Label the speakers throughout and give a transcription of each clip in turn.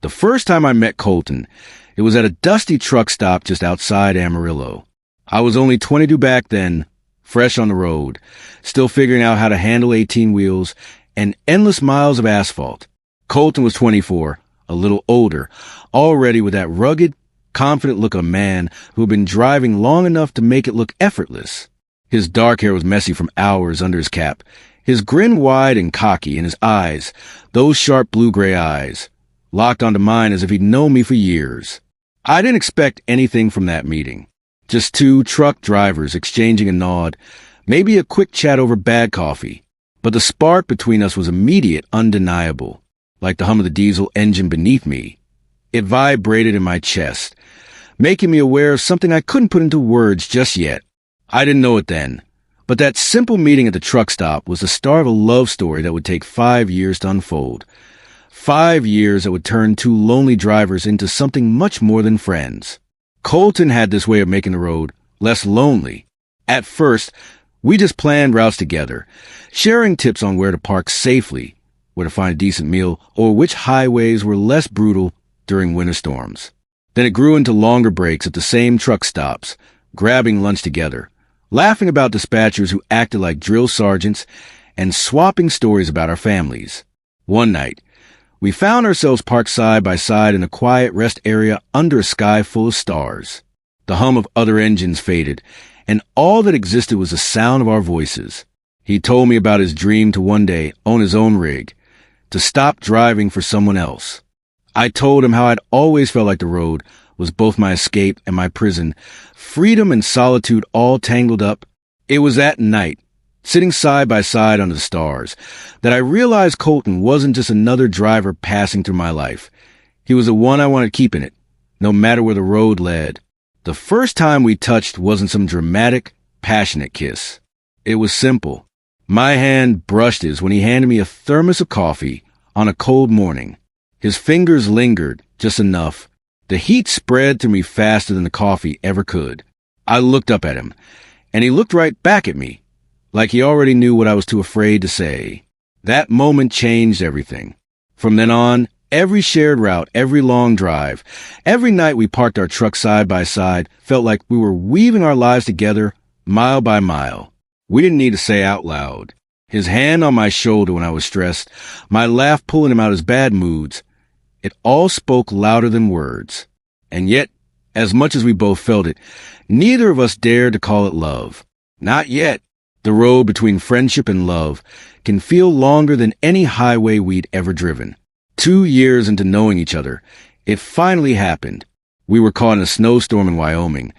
Speaker 1: The first time I met Colton, it was at a dusty truck stop just outside Amarillo. I was only 22 back then, fresh on the road, still figuring out how to handle 18 wheels and endless miles of asphalt. Colton was 24, a little older, already with that rugged, confident look of a man who had been driving long enough to make it look effortless. His dark hair was messy from hours under his cap, his grin wide and cocky, and his eyes, those sharp blue-gray eyes, locked onto mine as if he'd known me for years. I didn't expect anything from that meeting. Just two truck drivers exchanging a nod, maybe a quick chat over bad coffee. But the spark between us was immediate, undeniable, like the hum of the diesel engine beneath me. It vibrated in my chest, making me aware of something I couldn't put into words just yet. I didn't know it then, but that simple meeting at the truck stop was the start of a love story that would take 5 years to unfold. 5 years that would turn two lonely drivers into something much more than friends. Colton had this way of making the road less lonely. At first, we just planned routes together, sharing tips on where to park safely, where to find a decent meal, or which highways were less brutal during winter storms. Then it grew into longer breaks at the same truck stops, grabbing lunch together, laughing about dispatchers who acted like drill sergeants, and swapping stories about our families. One night, we found ourselves parked side by side in a quiet rest area under a sky full of stars. The hum of other engines faded, and all that existed was the sound of our voices. He told me about his dream to one day own his own rig, to stop driving for someone else. I told him how I'd always felt like the road was both my escape and my prison, freedom and solitude all tangled up. It was that night, sitting side by side under the stars, that I realized Colton wasn't just another driver passing through my life. He was the one I wanted to keep in it, no matter where the road led. The first time we touched wasn't some dramatic, passionate kiss. It was simple. My hand brushed his when he handed me a thermos of coffee on a cold morning. His fingers lingered just enough. The heat spread through me faster than the coffee ever could. I looked up at him, and he looked right back at me, like he already knew what I was too afraid to say. That moment changed everything. From then on, every shared route, every long drive, every night we parked our truck side by side felt like we were weaving our lives together mile by mile. We didn't need to say out loud. His hand on my shoulder when I was stressed, my laugh pulling him out of his bad moods, it all spoke louder than words. And yet, as much as we both felt it, neither of us dared to call it love. Not yet. The road between friendship and love can feel longer than any highway we'd ever driven. 2 years into knowing each other, it finally happened. We were caught in a snowstorm in Wyoming,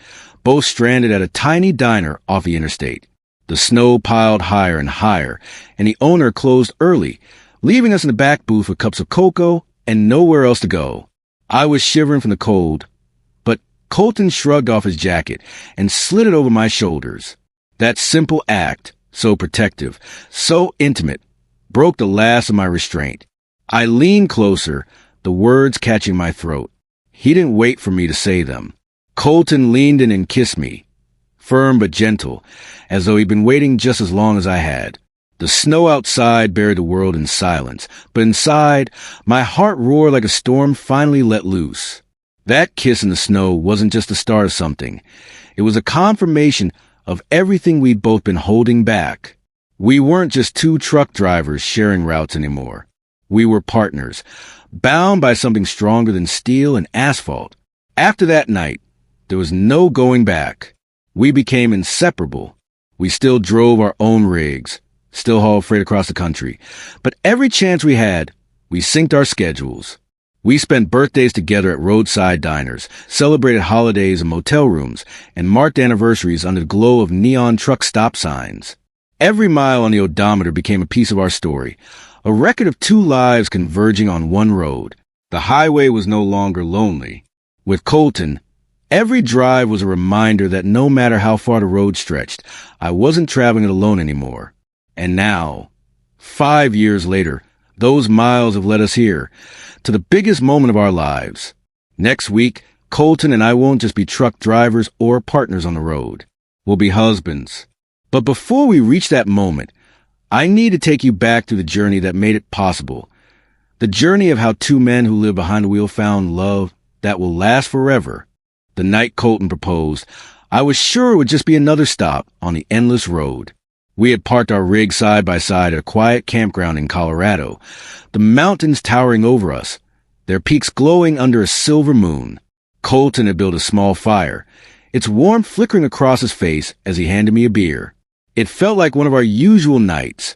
Speaker 1: both stranded at a tiny diner off the interstate. The snow piled higher and higher, and the owner closed early, leaving us in the back booth with cups of cocoa and nowhere else to go. I was shivering from the cold, but Colton shrugged off his jacket and slid it over my shoulders. That simple act, so protective, so intimate, broke the last of my restraint. I leaned closer, the words catching my throat. He didn't wait for me to say them. Colton leaned in and kissed me, firm but gentle, as though he'd been waiting just as long as I had. The snow outside buried the world in silence, but inside, my heart roared like a storm finally let loose. That kiss in the snow wasn't just the start of something. It was a confirmation of everything we'd both been holding back. We weren't just two truck drivers sharing routes anymore. We were partners, bound by something stronger than steel and asphalt. After that night, there was no going back. We became inseparable. We still drove our own rigs, still hauled freight across the country. But every chance we had, we synced our schedules. We spent birthdays together at roadside diners, celebrated holidays in motel rooms, and marked anniversaries under the glow of neon truck stop signs. Every mile on the odometer became a piece of our story, a record of two lives converging on one road. The highway was no longer lonely. With Colton, every drive was a reminder that no matter how far the road stretched, I wasn't traveling it alone anymore. And now, 5 years later, those miles have led us here, to the biggest moment of our lives. Next week, Colton and I won't just be truck drivers or partners on the road. We'll be husbands. But before we reach that moment, I need to take you back to the journey that made it possible. The journey of how two men who live behind the wheel found love that will last forever. The night Colton proposed, I was sure it would just be another stop on the endless road. We had parked our rig side by side at a quiet campground in Colorado, the mountains towering over us, their peaks glowing under a silver moon. Colton had built a small fire, its warmth flickering across his face as he handed me a beer. It felt like one of our usual nights.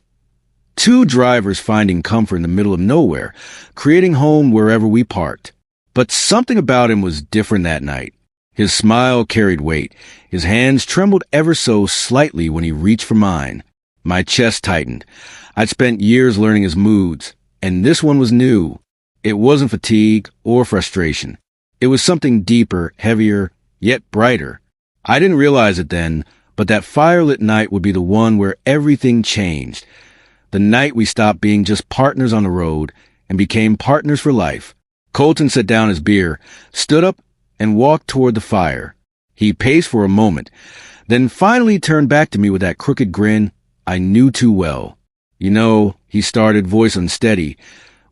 Speaker 1: Two drivers finding comfort in the middle of nowhere, creating home wherever we parked. But something about him was different that night. His smile carried weight. His hands trembled ever so slightly when he reached for mine. My chest tightened. I'd spent years learning his moods, and this one was new. It wasn't fatigue or frustration. It was something deeper, heavier, yet brighter. I didn't realize it then, but that firelit night would be the one where everything changed. The night we stopped being just partners on the road and became partners for life. Colton set down his beer, stood up, and walked toward the fire. He paced for a moment, then finally turned back to me with that crooked grin I knew too well. You know, he started, voice unsteady,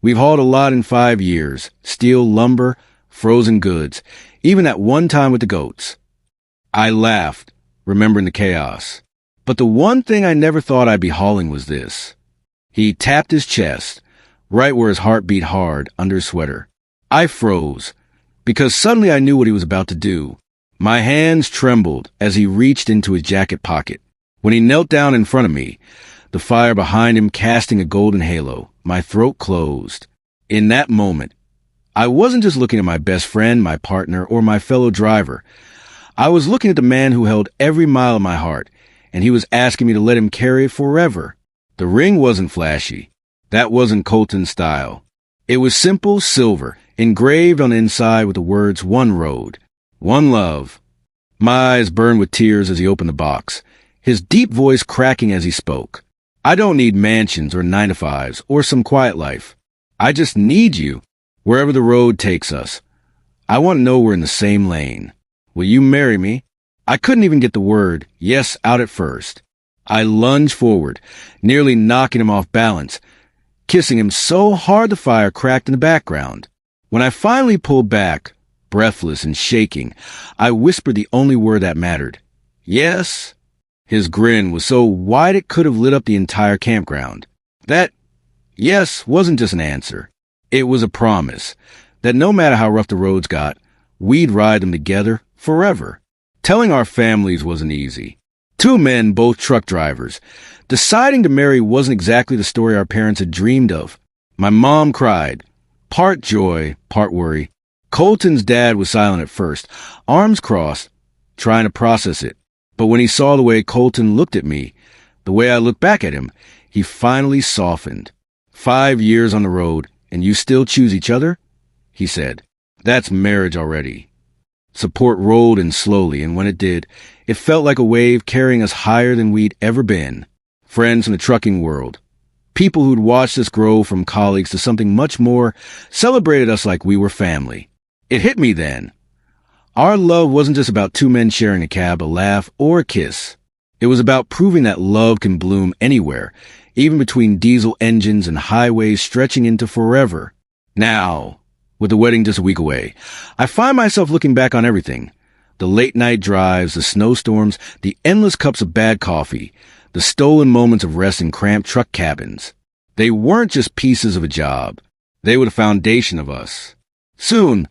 Speaker 1: we've hauled a lot in 5 years. Steel, lumber, frozen goods, even that one time with the goats. I laughed, remembering the chaos. But the one thing I never thought I'd be hauling was this. He tapped his chest, right where his heart beat hard under his sweater. I froze, because suddenly I knew what he was about to do. My hands trembled as he reached into his jacket pocket. When he knelt down in front of me, the fire behind him casting a golden halo, my throat closed. In that moment, I wasn't just looking at my best friend, my partner, or my fellow driver. I was looking at the man who held every mile of my heart, and he was asking me to let him carry it forever. The ring wasn't flashy. That wasn't Colton's style. It was simple silver, engraved on the inside with the words one road, one love. My eyes burned with tears as he opened the box, his deep voice cracking as he spoke. I don't need mansions or 9-to-5s or some quiet life. I just need you, wherever the road takes us. I want to know we're in the same lane. Will you marry me? I couldn't even get the word yes out at first. I lunged forward, nearly knocking him off balance, kissing him so hard the fire cracked in the background. When I finally pulled back, breathless and shaking, I whispered the only word that mattered. Yes. His grin was so wide it could have lit up the entire campground. That yes wasn't just an answer. It was a promise that no matter how rough the roads got, we'd ride them together forever. Telling our families wasn't easy. Two men, both truck drivers. Deciding to marry wasn't exactly the story our parents had dreamed of. My mom cried, part joy, part worry. Colton's dad was silent at first, arms crossed, trying to process it. But when he saw the way Colton looked at me, the way I looked back at him, he finally softened. 5 years on the road, and you still choose each other? He said. That's marriage already. Support rolled in slowly, and when it did, it felt like a wave carrying us higher than we'd ever been. Friends from the trucking world, people who'd watched us grow from colleagues to something much more, celebrated us like we were family. It hit me then. Our love wasn't just about two men sharing a cab, a laugh, or a kiss. It was about proving that love can bloom anywhere, even between diesel engines and highways stretching into forever. Now, with the wedding just a week away, I find myself looking back on everything. The late-night drives, the snowstorms, the endless cups of bad coffee, the stolen moments of rest in cramped truck cabins. They weren't just pieces of a job. They were the foundation of us. Soon,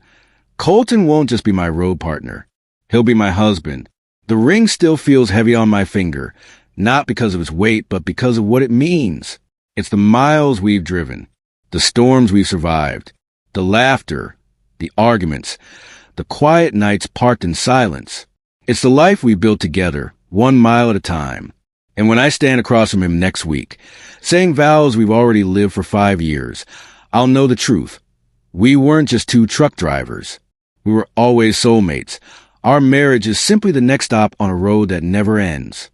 Speaker 1: Colton won't just be my road partner. He'll be my husband. The ring still feels heavy on my finger, not because of its weight, but because of what it means. It's the miles we've driven, the storms we've survived, the laughter, the arguments, the quiet nights parked in silence. It's the life we built together, 1 mile at a time. And when I stand across from him next week, saying vows we've already lived for 5 years, I'll know the truth. We weren't just two truck drivers. We were always soulmates. Our marriage is simply the next stop on a road that never ends.